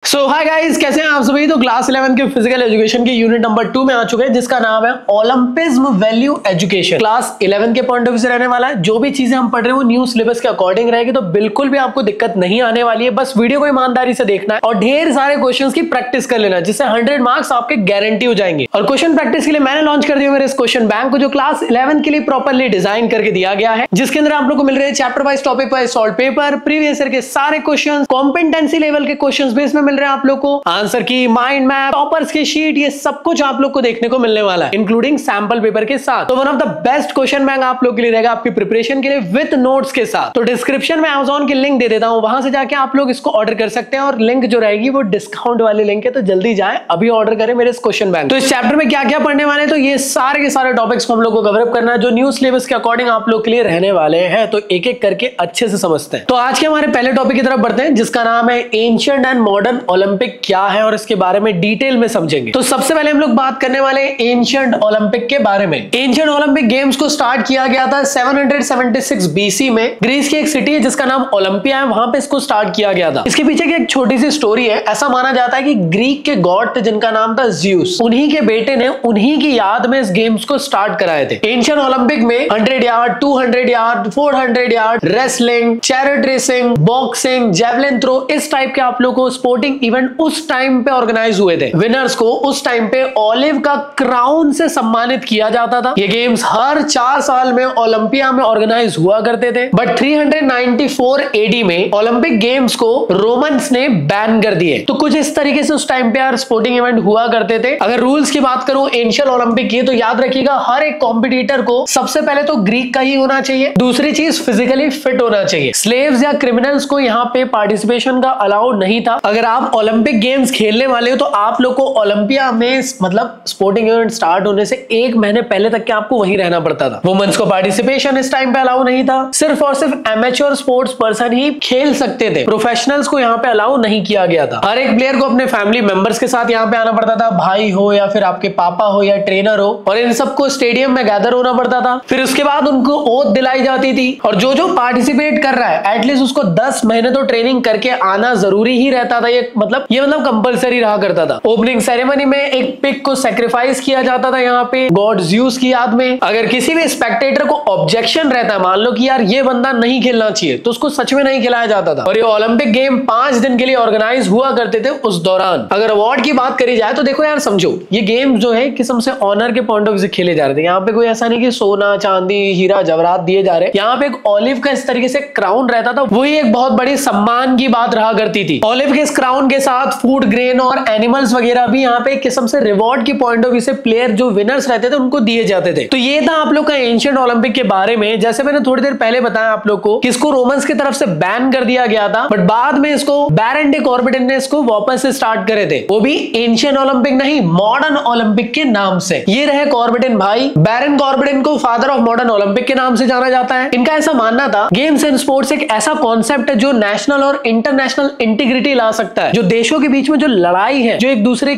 सो hi guys, कैसे हैं आप सभी। तो क्लास 11 के फिजिकल एजुकेशन के यूनिट नंबर 2 में आ चुके हैं, जिसका नाम है ओलंपिज्म वैल्यू एजुकेशन। क्लास 11 के पॉइंट ऑफ व्यू से रहने वाला है। जो भी चीजें हम पढ़ रहे हैं वो न्यू सिलेबस के अकॉर्डिंग रहेगी, तो बिल्कुल भी आपको दिक्कत नहीं आने वाली है। बस वीडियो को ईमानदारी से देखना है और ढेर सारे क्वेश्चंस की प्रैक्टिस कर लेना, जिससे 100 मार्क्स आपके गारंटी हो जाएंगे। और क्वेश्चन प्रैक्टिस के लिए मैंने लॉन्च कर दिया मेरे इस क्वेश्चन बैंक को, जो क्लास 11 के लिए प्रॉपरली डिजाइन करके दिया गया है, जिसके अंदर आप लोग को मिल रहे हैं chapter wise, topic wise solve paper, previous year के सारे क्वेश्चन, कॉम्पिटेंसी लेवल के क्वेश्चन बेस में मिल रहे हैं आप लोग को, आंसर की, माइंड मैप, टॉपर्स की शीट, ये सब कुछ आप लोग को देखने को मिलने वाला है, इंक्लूडिंग सैंपल पेपर के साथ। तो one of the best question bank आप लोग के लिए रहेगा आपकी प्रिपरेशन के लिए, विद नोट्स के साथ। तो डिस्क्रिप्शन में Amazon की लिंक दे देता हूं, वहां से जाके आप लोग इसको ऑर्डर कर सकते हैं। और लिंक जो रहेगी वो डिस्काउंट वाली लिंक है, तो जल्दी जाए अभी ऑर्डर करें मेरे इस क्वेश्चन बैंक। तो इस चैप्टर में क्या क्या पढ़ने वाले हैं, तो ये सारे के सारे टॉपिक्स को हम लोग को कवर अप करना है, जो न्यू सिलेबस के अकॉर्डिंग आप लोग के लिए रहने वाले हैं। तो एक एक करके अच्छे से समझते हैं। तो आज के हमारे पहले टॉपिक की तरफ बढ़ते हैं, जिसका नाम है एंशिएंट एंड मॉडर्न ओलंपिक क्या है, और इसके बारे में डिटेल में समझेंगे। तो सबसे पहले हम लोग बात करने वाले हैं एंशिएंट ओलंपिक के बारे में। एंशिएंट ओलंपिक गेम्स को स्टार्ट किया गया था 776 बीसी में। ग्रीस की एक सिटी है जिसका नाम ओलंपिया है, वहां पे इसको स्टार्ट किया गया था। इसके पीछे की एक छोटी सी स्टोरी है। ऐसा माना जाता है कि ग्रीक के गॉड थे जिनका नाम था ज़्यूस, उन्हीं के बेटे ने उन्हीं की याद में इस गेम्स को स्टार्ट कराए थे। एंशिएंट ओलंपिक में 100 yard, 200 yard, 400 yard, wrestling, chariot racing, boxing, javelin throw, इस टाइप के आप लोग को स्पोर्टिंग इवेंट उस टाइम पे ऑर्गेनाइज हुए थे। विनर्स को उस टाइम पे ऑलिव का क्राउन से सम्मानित किया जाता था। ये गेम्स हर 4 साल में ओलंपिया में ऑर्गेनाइज हुआ करते थे। बट 394 एडी में ओलंपिक गेम्स को रोमन्स ने बैन कर दिए। तो कुछ इस तरीके से उस टाइम पे यार स्पोर्टिंग इवेंट हुआ करते थे। अगर रूल्स की बात करूं एंशिएंट ओलंपिक की, तो याद रखिएगा हर एक कॉम्पिटिटर को सबसे पहले तो ग्रीक का ही होना चाहिए, दूसरी चीज फिजिकली फिट होना चाहिए। स्लेव्स या क्रिमिनल्स को यहाँ पे पार्टिसिपेशन का अलाउ नहीं था। अगर आप ओलंपिक गेम्स खेलने वाले हो तो आप लोग को ओलंपिया में मतलब स्पोर्टिंग इवेंट स्टार्ट होने से 1 महीने पहले तक के आपको वहीं रहना पड़ता था। वुमेन्स को पार्टिसिपेशन इस टाइम पे अलाउ नहीं था। सिर्फ और सिर्फ एमेच्योर स्पोर्ट्स पर्सन ही खेल सकते थे। प्रोफेशनल्स को यहाँ पे अलाउ नहीं किया गया था। हर एक प्लेयर को अपने फैमिली मेंबर्स के साथ यहाँ पे आना पड़ता था, भाई हो या फिर आपके पापा हो या ट्रेनर हो, और इन सबको स्टेडियम में गैदर होना पड़ता था। फिर उसके बाद उनको ओथ दिलाई जाती थी, और जो जो पार्टिसिपेट कर रहा है एटलीस्ट उसको 10 महीने तो ट्रेनिंग करके आना जरूरी ही रहता था। ये मतलब कंपलसरी रहा करता था। ओपनिंग सेरेमनी में एक पिग को सैक्रिफाइस किया जाता था यहाँ पे गॉड ज़्यूस की याद में। अगर किसी भी स्पेक्टेटर को ऑब्जेक्शन रहता है, मान लो कि यार ये बंदा नहीं खेलना चाहिए, तो उसको सच में नहीं खिलाया जाता था। और ये ओलंपिक गेम 5 दिन के लिए ऑर्गेनाइज हुआ करते थे उस दौरान। अगर अवार्ड की बात करी जाए तो देखो यार, समझो ये गेम जो है किस्म से ऑनर के पॉइंट ऑफ व्यू से खेले जा रहे थे। यहाँ पे कोई ऐसा नहीं कि सोना चांदी हीरा जवाहरात दिए जा रहे। यहाँ पे एक ऑलिव का इस तरीके से क्राउन रहता था, वही एक बहुत बड़ी सम्मान की बात रहा करती थी। ऑलिव के इस क्राउन के साथ फूड ग्रेन और एनिमल्स वगैरह भी यहाँ पे किस्म से रिवॉर्ड की पॉइंट ऑफ व्यू से प्लेयर जो विनर्स रहते थे उनको दिए जाते थे। तो ये था आप लोग का एंशिएंट ओलंपिक के बारे में। जैसे मैंने थोड़ी देर पहले बताया आप लोग को कि इसको रोमन्स की तरफ से बैन कर दिया गया था, बट बाद में इसको बैरन डे कॉर्बिटन ने इसको वापस से स्टार्ट करे थे, वो भी एंशिएंट ओलंपिक नहीं, मॉडर्न ओलंपिक के नाम से। ये रहे कॉर्बिटन भाई। बैरन कॉर्बिटन को फादर ऑफ मॉडर्न ओलंपिक के नाम से जाना जाता है। इनका ऐसा मानना था गेम्स एंड स्पोर्ट्स एक ऐसा कॉन्सेप्ट है जो नेशनल और इंटरनेशनल इंटीग्रिटी ला सकता है, जो देशों के बीच में जो लड़ाई है, जो एक दूसरे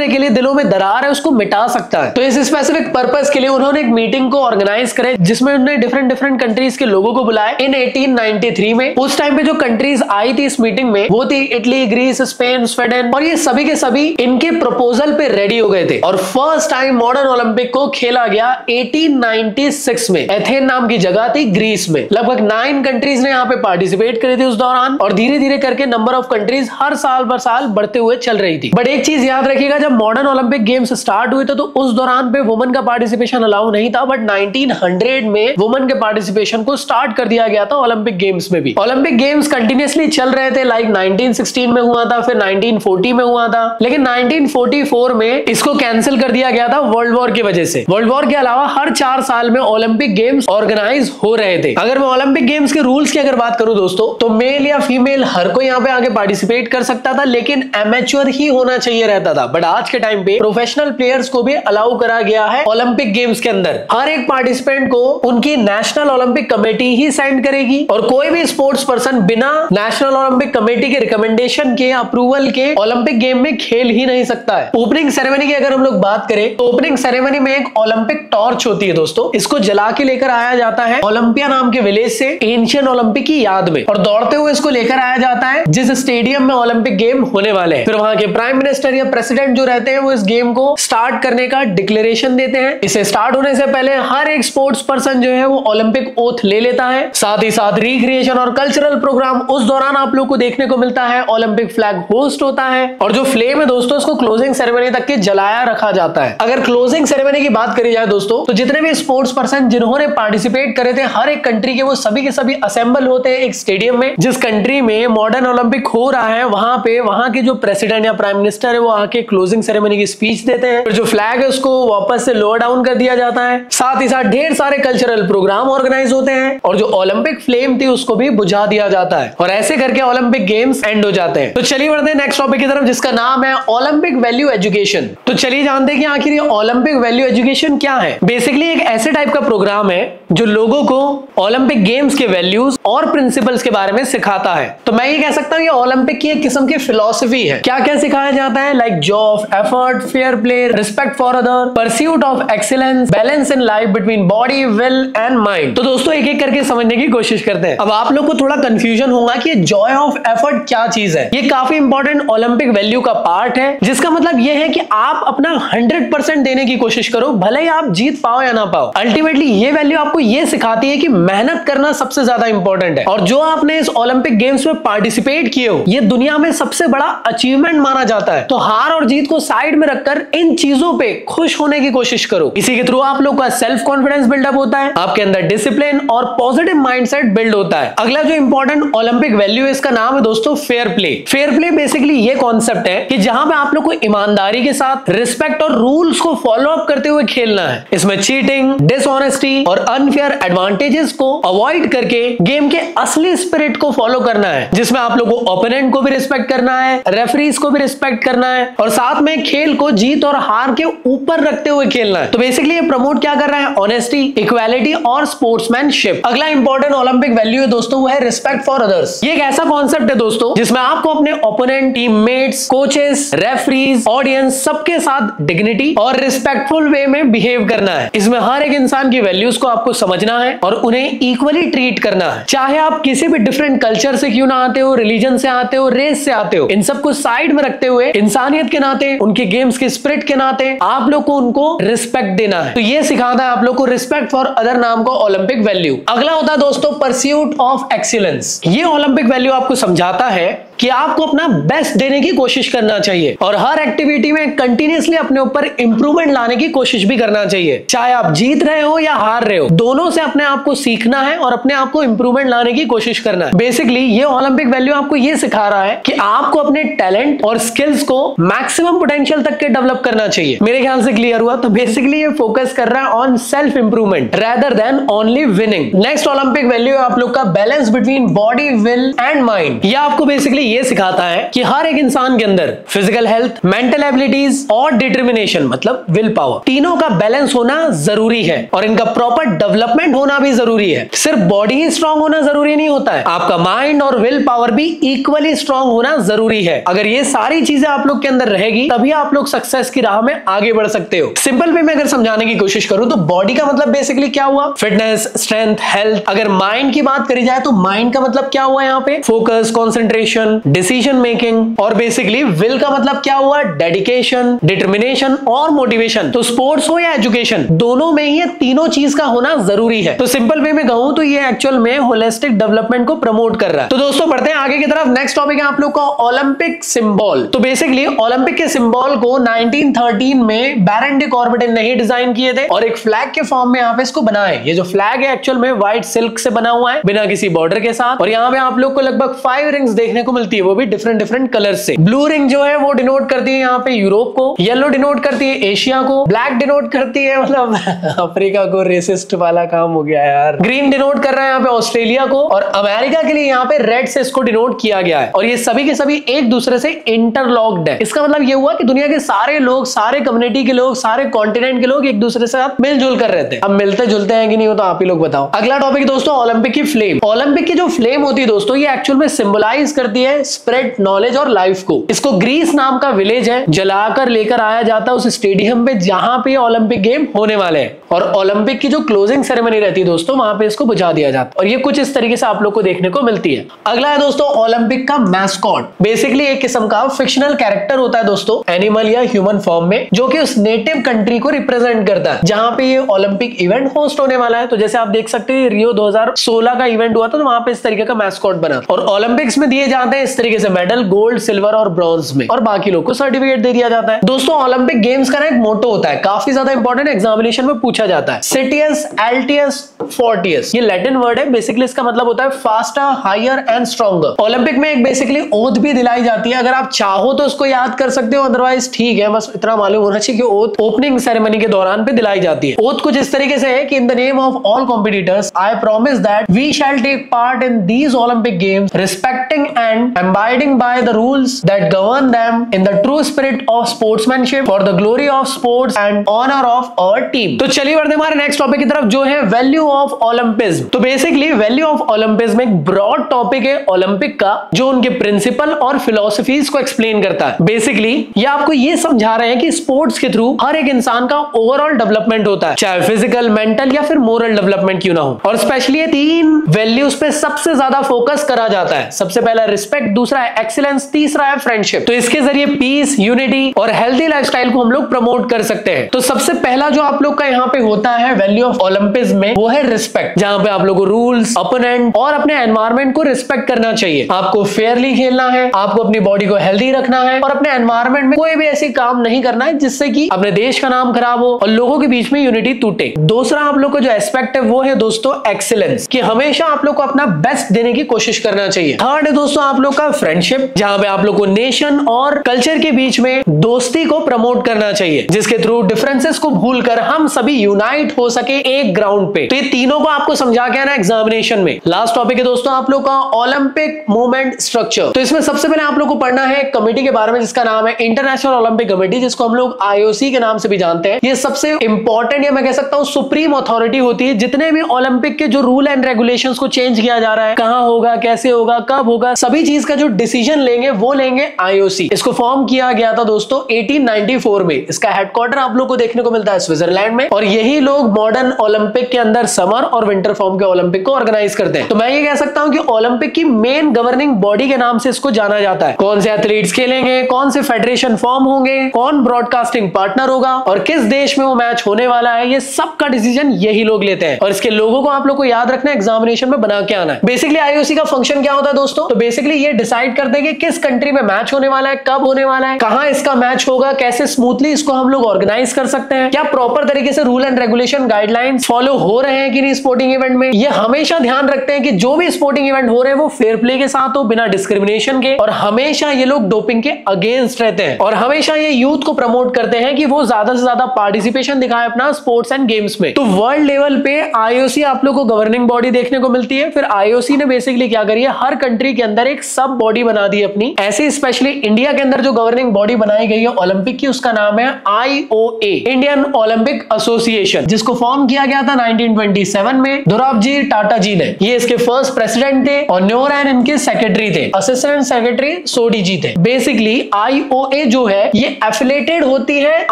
के लिए दिलों में दरार है, उसको मिटा सकता है। तो इस स्पेसिफिक पर्पस के लिए उन्होंने एक मीटिंग को ऑर्गेनाइज करे, जिसमें उन्होंने डिफरेंट कंट्रीज के लोगों को बुलाया इन 1893 में। उस टाइम पे जो कंट्रीज आई थी इस मीटिंग में वो थी इटली, ग्रीस, स्पेन, स्वीडन, और ये सभी के सभी इनके प्रपोजल पे रेडी हो गए थे। और फर्स्ट टाइम मॉडर्न ओलंपिक को खेला गया 1896 में। एथेन नाम की जगह थी ग्रीस में। लगभग 9 कंट्रीज ने यहाँ पे पार्टिसिपेट करी थी उस दौरान, और धीरे धीरे करके नंबर ऑफ कंट्रीज हर साल बर साल बढ़ते हुए चल रही थी। बट एक चीज याद रखिएगा, जब मॉडर्न ओलंपिक गेम्स स्टार्ट हुए थे तो उस दौरान पे वुमेन का पार्टिसिपेशन अलाउ नहीं था, बट 1900 में वुमेन के पार्टिसिपेशन को स्टार्ट कर दिया गया था ओलंपिक गेम्स में भी। ओलंपिक गेम्स कंटिन्यूअसली चल रहे थे, लाइक 1916 में हुआ था, फिर 1940 में हुआ था, लेकिन 1944 में इसको कैंसिल कर दिया गया था वर्ल्ड वॉर की वजह से। वर्ल्ड वॉर के अलावा हर 4 साल में ओलंपिक गेम्स ऑर्गेनाइज हो रहे थे। अगर मैं ओलंपिक गेम्स के रूल्स की अगर बात करूं दोस्तों, तो मेल या फीमेल हर कोई यहाँ पे आगे पार्टिसिपेट कर सकता था, लेकिन एमेच्योर ही होना चाहिए रहता था। बट आज के टाइम पे प्रोफेशनल प्लेयर्स को भी अलाउ करा गया है ओलंपिक गेम्स के अंदर। हर एक पार्टिसिपेंट को उनकी नेशनल ओलंपिक कमेटी ही सेंड करेगी, और कोई भी स्पोर्ट्स पर्सन बिना नेशनल ओलंपिक कमेटी के रिकमेंडेशन के, अप्रूवल के ओलंपिक गेम में खेल ही नहीं सकता है। ओपनिंग सेरेमनी की अगर हम लोग बात करें तो ओपनिंग सेरेमनी में एक ओलंपिक टॉर्च होती है दोस्तों, इसको जला के लेकर आया जाता है ओलंपिया नाम के विलेज से एंशिएंट ओलंपिक की याद में, और दौड़ते हुए इसको लेकर आया जाता है जिस स्टेडियम स्टेडियम में ओलंपिक गेम होने वाले हैं। फिर वहां के प्राइम मिनिस्टर या प्रेसिडेंट जो रहते हैं वो इस गेम को स्टार्ट करने का डिक्लेरेशन देते हैं। इसे स्टार्ट होने से पहले हर एक स्पोर्ट्स पर्सन जो है वो ओलंपिक ओथ ले लेता है। साथ ही साथ रिक्रिएशन और कल्चरल प्रोग्राम उस दौरान आप लोग को देखने को मिलता है। ओलंपिक फ्लैग होस्ट होता है और जो फ्लेम है दोस्तों उसको क्लोजिंग सेरेमनी तक के जलाया रखा जाता है। अगर क्लोजिंग सेरेमनी की बात करी जाए दोस्तों तो जितने भी स्पोर्ट्स पर्सन जिन्होंने पार्टिसिपेट करे थे हर एक कंट्री के वो सभी के सभी असेंबल होते हैं एक स्टेडियम में। जिस कंट्री में मॉडर्न ओलंपिक हो रहा है वहां पे वहां के जो प्रेसिडेंट या प्राइम मिनिस्टर है वो आके क्लोजिंग सेरेमनी की स्पीच देते हैं। फिर जो फ्लैग है उसको वापस से लोअर डाउन कर दिया जाता है। साथ ही साथ ढेर सारे कल्चरल प्रोग्राम ऑर्गेनाइज होते हैं और जो ओलंपिक फ्लेम थी उसको भी बुझा दिया जाता है और ऐसे करके ओलंपिक गेम्स एंड हो जाते हैं। तो चलिए बढ़ते हैं नेक्स्ट टॉपिक की तरफ जिसका नाम है ओलंपिक वैल्यू एजुकेशन। तो चलिए जानते हैं कि आखिर ये ओलंपिक वैल्यू एजुकेशन क्या है। बेसिकली एक ऐसे टाइप का प्रोग्राम है जो लोगों को ओलंपिक गेम्स के वैल्यूज और प्रिंसिपल्स के बारे में सिखाता है। तो मैं ये कह सकता हूँ ये ओलंपिक की एक किस्म की फिलॉसफी है। क्या क्या सिखाया जाता है? Like jaw of effort, fair play, respect for other, pursuit of excellence, balance in life between body, will and mind. तो दोस्तों एक एक करके समझने की कोशिश करते हैं। अब आप लोग को थोड़ा कंफ्यूजन होगा कि जॉय ऑफ एफर्ट क्या चीज है। ये काफी इंपॉर्टेंट ओलंपिक वैल्यू का पार्ट है जिसका मतलब ये है कि आप अपना 100% देने की कोशिश करो भले ही आप जीत पाओ या ना पाओ। अल्टीमेटली ये वैल्यू आपको ये सिखाती है कि मेहनत करना सबसे ज्यादा इंपॉर्टेंट है और जो आपने इस ओलंपिक गेम्स में पार्टिसिपेट किए हो ये दुनिया में सबसे बड़ा अचीवमेंट माना जाता है। तो हार और जीत को साइड में रखकर इन चीजों पे खुश होने की कोशिश करो। इसी के थ्रू आप लोग का सेल्फ कॉन्फिडेंस बिल्डअप होता है, आपके अंदर डिसिप्लिन और पॉजिटिव माइंडसेट बिल्ड होता है। अगला जो इंपॉर्टेंट ओलंपिक वैल्यू है इसका नाम है दोस्तों fair play. Fair play basically ये कॉन्सेप्ट है कि जहां पे आप लोग को ईमानदारी के साथ रिस्पेक्ट और रूल्स को फॉलो अप करते हुए खेलना है। इसमें चीटिंग, डिसऑनेस्टी और अनफेयर एडवांटेजेस को अवॉइड करके गेम के असली स्पिरिट को फॉलो करना है जिसमें आप लोग को ओपोनेंट को भी रिस्पेक्ट करना है, रेफरीज को भी रिस्पेक्ट करना है और साथ में खेल को जीत और हार के ऊपर रखते हुए खेलना है। तो बेसिकली ये प्रमोट क्या कर रहा है? ऑनेस्टी, इक्वालिटी और स्पोर्ट्समैनशिप। अगला इंपॉर्टेंट ओलंपिक वैल्यू है दोस्तों वो है रिस्पेक्ट फॉर अदर्स। ये एक ऐसा कॉन्सेप्ट है दोस्तों जिसमें आपको अपने opponent, teammates, coaches, referees, audience सबके साथ डिग्निटी और रिस्पेक्टफुल वे में बिहेव करना है। इसमें हर एक इंसान की वैल्यूज को आपको समझना है और उन्हें इक्वली ट्रीट करना है। चाहे आप किसी भी डिफरेंट कल्चर से क्यों ना आते हो, रिलीजन से आते हो, रेस से आते हो, इन सबको साइड में रखते हुए इंसानियत के नाते, उनके गेम्स के स्पिरिट के नाते आप लोग को उनको रिस्पेक्ट देना है। तो ये सिखाता है आप लोग को रिस्पेक्ट फॉर अदर नाम को ओलंपिक वैल्यू। अगला होता है दोस्तों परस्यूट ऑफ एक्सीलेंस। ये ओलंपिक वैल्यू आपको समझाता है कि आपको अपना बेस्ट देने की कोशिश करना चाहिए और हर एक्टिविटी में कंटिन्यूअसली अपने ऊपर इंप्रूवमेंट लाने की कोशिश भी करना चाहिए। चाहे आप जीत रहे हो या हार रहे हो, दोनों से अपने आप को सीखना है और अपने आप को इंप्रूवमेंट लाने की कोशिश करना है। बेसिकली ये ओलंपिक वैल्यू आपको ये सिखा रहा है कि आपको अपने टैलेंट और स्किल्स को मैक्सिमम पोटेंशियल तक के डेवलप करना चाहिए। मेरे ख्याल से क्लियर हुआ। तो बेसिकली ये फोकस कर रहा है on self improvement rather than only winning. Next Olympic value है आप लोग का balance between body, will and mind. ये आपको बेसिकली ये सिखाता है कि हर एक इंसान के अंदर फिजिकल हेल्थ, मेंटल एबिलिटीज और डिटर्मिनेशन मतलब विल पावर, तीनों का बैलेंस होना जरूरी है और इनका प्रॉपर डेवलपमेंट होना भी जरूरी है। सिर्फ बॉडी ही स्ट्रांग होना जरूरी नहीं होता है, आपका माइंड और विल पावर भी इक्वली स्ट्रांग होना जरूरी है। अगर ये सारी चीजें आप लोग के अंदर रहेगी तभी आप लोग सक्सेस की राह में आगे बढ़ सकते हो। सिंपल वे में अगर समझाने की कोशिश करूं तो बॉडी का मतलब बेसिकली क्या हुआ? Fitness, strength, health. अगर माइंड की बात करी जाए तो माइंड का मतलब क्या हुआ? यहाँ पे फोकस, कॉन्सेंट्रेशन, डिसीजन मेकिंग। और बेसिकली विल का मतलब क्या हुआ? डेडिकेशन, डिटर्मिनेशन और मोटिवेशन। तो स्पोर्ट्स हो या एजुकेशन, दोनों में ये तीनों चीज का होना जरूरी है। तो सिंपल वे में कहूं तो ये एक्चुअल में होलिस्टिक डेवलपमेंट को प्रमोट कर रहा है। तो दोस्तों बढ़ते हैं आगे की तरफ। नेक्स्ट टॉपिक है आप लोग का ओलंपिक सिंबल। तो बेसिकली ओलंपिक के सिंबल को 1913 में बैरन डी कॉर्बेटिन ने ही डिजाइन किए थे और एक फ्लैग के फॉर्म में यहाँ पे इसको बनाया है। ये जो फ्लैग है एक्चुअल में व्हाइट सिल्क से बना हुआ है बिना किसी बॉर्डर के साथ और यहाँ पे आप लोग को लगभग 5 रिंग्स देखने को मिलती है, वो भी डिफरेंट कलर से। ब्लू रिंग जो है वो डिनोट करती है यहाँ पे यूरोप को, येलो डिनोट करती है एशिया को, ब्लैक डिनोट करती है मतलब अफ्रीका को। रेसिस्ट वाला काम हो गया यार। ग्रीन डिनोट कर रहा है यहाँ पे ऑस्ट्रेलिया को और अमेरिका के लिए यहाँ पे रेड से इसको डिनोट किया गया है और ये सभी के सभी एक दूसरे से इंटरलॉक्ड है। इसका मतलब ये हुआ कि दुनिया के सारे लोग, सारे कम्युनिटी के लोग, सारे कॉन्टिनेंट के लोग एक दूसरे से साथ मिलजुल कर रहते हैं। अब मिलते जुलते हैं कि नहीं हो तो आप ही लोग बताओ। अगला टॉपिक दोस्तों ओलंपिक की फ्लेम। ओलंपिक की जो फ्लेम होती है दोस्तों ये एक्चुअल में सिंबलाइज करती है है स्प्रेड नॉलेज और लाइफ को। इसको ग्रीस नाम का विलेज है जलाकर लेकर आया जाता है उस स्टेडियम पे जहां पे ओलंपिक गेम होने वाले हैं, और ओलंपिक की जो क्लोजिंग सेरेमनी रहती है दोस्तों वहां पे इसको बुझा दिया जाता है, और ये कुछ इस तरीके से आप लोग को देखने को मिलती है। अगला है दोस्तों ओलंपिक का मैस्कॉट। बेसिकली एक किस्म का फिक्शनल कैरेक्टर होता है दोस्तों, एनिमल या ह्यूमन फॉर्म में, जो कि उस नेटिव कंट्री को रिप्रेजेंट करता है जहां पे ये ओलंपिक इवेंट होस्ट होने वाला है। तो जैसे आप देख सकते हैं रियो 2016 का इवेंट हुआ था, तो वहां पे इस तरीके का मैस्कॉट बना, और ओलंपिक्स में दिए जाते हैं इस तरीके से मेडल, गोल्ड, सिल्वर और ब्रॉन्ज में, और बाकी लोग को सर्टिफिकेट दे दिया जाता है। दोस्तों ओलंपिक गेम्स का ना एक मोटो होता है, काफी ज्यादा इंपॉर्टेंट, एग्जामिनेशन में पूछा जाता है, सिटियस एल्टियस फोर्टियस। ये लैटिन वर्ड है, बेसिकली इसका मतलब होता है faster, higher and stronger. Olympic में एक बेसिकली ओथ भी दिलाई जाती है, अगर आप चाहो तो उसको याद कर सकते हो, अदरवाइज ठीक है, बस इतना मालूम होना चाहिए कि ओथ ओपनिंग सेरेमनी के दौरान पे दिलाई जाती है। ओथ कुछ इस तरीके से है कि in the name of all competitors I promise that we shall take part in these Olympic games respecting and abiding by the rules that govern them in the true spirit of sportsmanship for the glory of sports and honour of our team. तो चलिए बढ़ते हमारे next topic की तरफ, जो है value of ओलंपिज्म। तो basically value of ओलंपिज्म एक ब्रॉड टॉपिक है ओलंपिक का, जो उनके प्रिंसिपल और फिलॉसफीज को एक्सप्लेन करता है। बेसिकली ये आपको ये समझा रहे हैं कि स्पोर्ट्स के थ्रू हर एक इंसान का ओवरऑल डेवलपमेंट होता है, चाहे फिजिकल, मेंटल या फिर मोरल डेवलपमेंट क्यों ना हो। और स्पेशली ये 3 वैल्यूज पे सबसे ज्यादा फोकस करा जाता है। सबसे पहला रिस्पेक्ट, दूसरा है एक्सीलेंस, तीसरा है फ्रेंडशिप। तो इसके जरिए पीस, यूनिटी और हेल्थी लाइफस्टाइल को हम लोग प्रमोट कर सकते हैं। तो सबसे पहला जो आप लोग का यहाँ पे होता है वैल्यू ऑफ ओलंपिज्म में, वो है रिस्पेक्ट, जहां पे आप लोग को रूल्स, ओपोनेंट और अपने एनवायरमेंट को रिस्पेक्ट करना चाहिए। आपको फेयरली खेलना है, आपको अपनी बॉडी को हेल्दी रखना है, और अपने एनवायरमेंट में कोई भी ऐसी काम नहीं करना है जिससे कि अपने देश का नाम खराब हो और लोगों के बीच में यूनिटी टूटे। दूसरा आप लोग को जो एस्पेक्ट है वो है दोस्तों एक्सीलेंस, कि हमेशा आप लोग को अपना बेस्ट देने की कोशिश करना चाहिए। थर्ड है दोस्तों आप लोग का फ्रेंडशिप, जहां पे आप लोग को नेशन और कल्चर के बीच में दोस्ती को प्रमोट करना चाहिए, जिसके थ्रू डिफरेंसेस को भूलकर हम सभी यूनाइट हो सके एक ग्राउंड पे। तो ये तीनों को आपको समझा के आना एग्जामिनेशन में। लास्ट टॉपिक है दोस्तों आप लोग का ओलंपिक मूवमेंट स्ट्रक्चर। तो इसमें सबसे पहले आप लोग को पढ़ना है कमेटी के बारे में, जिसका नाम है इंटरनेशनल ओलंपिक कमेटी, जिसको हम लोग IOC के नाम से भी जानते हैं। ये सबसे इंपॉर्टेंट या मैं कह सकता हूं सुप्रीम अथॉरिटी होती है। जितने भी ओलंपिक के जो रूल एंड रेगुलेशंस को चेंज किया जा रहा है, कहां होगा, कैसे होगा, कब होगा, सभी चीज का जो डिसीजन लेंगे वो लेंगे IOC। इसको फॉर्म किया गया था दोस्तों 1894 में। इसका हेडक्वार्टर आप लोग को देखने को मिलता है स्विट्जरलैंड में, और यही लोग मॉडर्न ओलंपिक के अंदर समर और विंटर फॉर्म के ओलंपिक को ऑर्गेनाइज करते हैं। तो मैं ये कह सकता हूं कि ओलंपिक की मेन गवर्निंग बॉडी के नाम से इसको जाना जाता है। कौन से एथलीट्स खेलेंगे, कौन से फेडरेशन फॉर्म होंगे, कौन ब्रॉडकास्टिंग पार्टनर होगा और किस देश में वो मैच होने वाला है, ये सब का डिसीजन यही लोग लेते हैं। और इसके लोगों को आप लोग को याद रखना है, एग्जामिनेशन में बना के आना है। बेसिकली IOC का फंक्शन क्या होता है दोस्तों? तो बेसिकली ये डिसाइड करते हैं कि किस कंट्री में मैच होने वाला है, कब होने वाला है, कहां इसका मैच होगा, कैसे स्मूथली इसको हम लोग ऑर्गेनाइज कर सकते हैं, क्या प्रॉपर तरीके से rule and regulation guidelines follow हो रहे हैं कि नहीं स्पोर्टिंग इवेंट में। ये हमेशा ध्यान रखते हैं कि जो भी स्पोर्टिंग इवेंट हो रहे हैं वो फेयर प्ले के साथ हो, बिना डिस्क्रिमिनेशन के, और हमेशा ये लोग डोपिंग के अगेंस्ट रहते हैं, और हमेशा ये यूथ को प्रमोट करते हैं कि वो ज्यादा से ज्यादा पार्टिसिपेशन दिखाए अपना स्पोर्ट्स एंड गेम्स में। तो वर्ल्ड लेवल पे IOC आप लोग को गवर्निंग बॉडी देखने को मिलती है। फिर IOC ने बेसिकली क्या करी है, हर कंट्री के अंदर एक सब बॉडी बना दी अपनी। ऐसे स्पेशली इंडिया के अंदर जो गवर्निंग बॉडी बनाई गई है ओलंपिक की, उसका नाम है IOA, इंडियन ओलंपिक एसोसिएशन, जिसको फॉर्म किया गया था 1927 में दोराबजी टाटा जी ने। ये इसके फर्स्ट प्रेसिडेंट थे और न्योरैन इनके सेक्रेटरी थे, असिस्टेंट सेक्रेटरी सोडी जी थे। बेसिकली IOA जो है ये एफिलेटेड होती है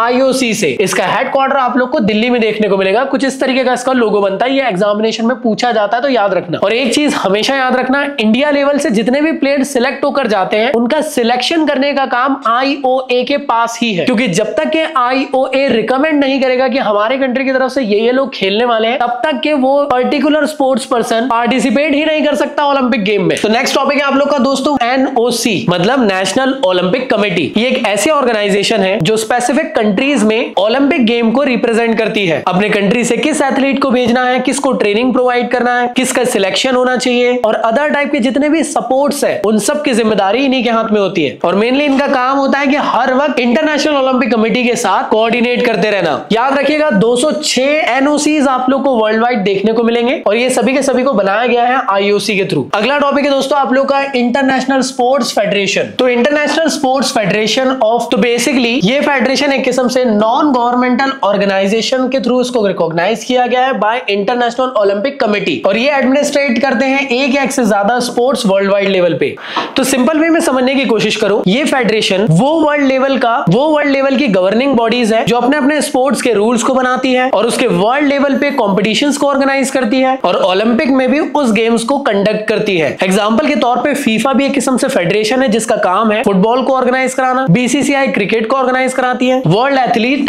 IOC से। इसका हेडक्वार्टर आप लोग को दिल्ली में देखने को मिलेगा। कुछ इस तरीके का इसका लोगो बनता है। ये एग्जामिनेशन में पूछा जाता है तो याद रखना। और एक चीज हमेशा याद रखना, इंडिया लेवल से जितने भी प्लेयर सिलेक्ट होकर जाते हैं उनका सिलेक्शन करने का काम IOA के पास ही है, क्योंकि जब तक के IOA रिकमेंड नहीं करेगा कि हमारे कंट्री की तरफ से ये लोग खेलने वाले हैं, तब तक के वो पर्टिकुलर स्पोर्ट्स पर्सन पार्टिसिपेट ही नहीं कर सकता ओलंपिक गेम में। तो नेक्स्ट टॉपिक है आप लोग का दोस्तों NOC, मतलब नेशनल ओलंपिक कमेटी। ये एक ऐसी ऑर्गेनाइजेशन है जो स्पेसिफिक कंट्रीज में ओलंपिक गेम को रिप्रेजेंट करती है। अपने कंट्री से किस एथलीट को भेजना है, किसको ट्रेनिंग प्रोवाइड करना है, किसका सिलेक्शन होना चाहिए, और अदर टाइप के जितने भी सपोर्ट्स है उन सब की जिम्मेदारी इन्हीं के हाथ में होती है। और मेनली इनका काम होता है कि हर वक्त इंटरनेशनल ओलंपिक कमेटी के साथ कोऑर्डिनेट करते रहना। याद रखिएगा 206 NOCs आप लोग को वर्ल्ड वाइड देखने को मिलेंगे, और ये सभी के सभी को बनाया गया है IOC के थ्रू। अगला टॉपिक है दोस्तों आप लोग का इंटरनेशनल स्पोर्ट्स फेडरेशन। तो इंटरनेशनल स्पोर्ट्स फेडरेशन ऑफ, तो बेसिकली ये फेडरेशन एक किस्म से नॉन गवर्नमेंटल ऑर्गेनाइजेशन के थ्रू इसको रिकॉग्नाइज किया गया है बाय इंटरनेशनल ओलंपिक कमेटी, और ये एडमिनिस्ट्रेट करते हैं एक या एक से ज्यादा स्पोर्ट्स वर्ल्ड वाइड लेवल पे। पे। तो सिंपल वे में समझने की कोशिश करो, ये फेडरेशन वो वर्ल्ड लेवल की गवर्निंग बॉडीज है जो अपने अपने स्पोर्ट्स के रूल्स को बनाती है और उसके वर्ल्ड लेवल पे कॉम्पिटिशंस को ऑर्गेनाइज करती है और ओलंपिक में भी उस गेम्स को कंडक्ट करती है। एग्जांपल के तौर पे फीफा भी एक किस्म से फेडरेशन है जिसका काम है फुटबॉल को ऑर्गेनाइज कराना, बीसीसीआई क्रिकेट को ऑर्गेनाइज कराती है, वर्ल्ड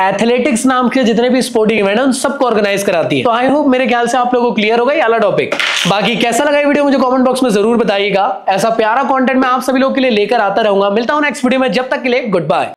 एथलेटिक्स नाम के जितने भी स्पोर्टिंग इवेंट है उन सबको ऑर्गेनाइज कराती है। तो आई होप मेरे ख्याल से आप लोगों को क्लियर होगा ये वाला टॉपिक। बाकी कैसा लगा ये वीडियो मुझे कमेंट बॉक्स में जरूर बताइएगा। ऐसा प्यारा कंटेंट मैं आप सभी लोगों के लिए लेकर आता रहूंगा। मिलता हूं नेक्स्ट वीडियो में, जब तक के लिए गुड बाय।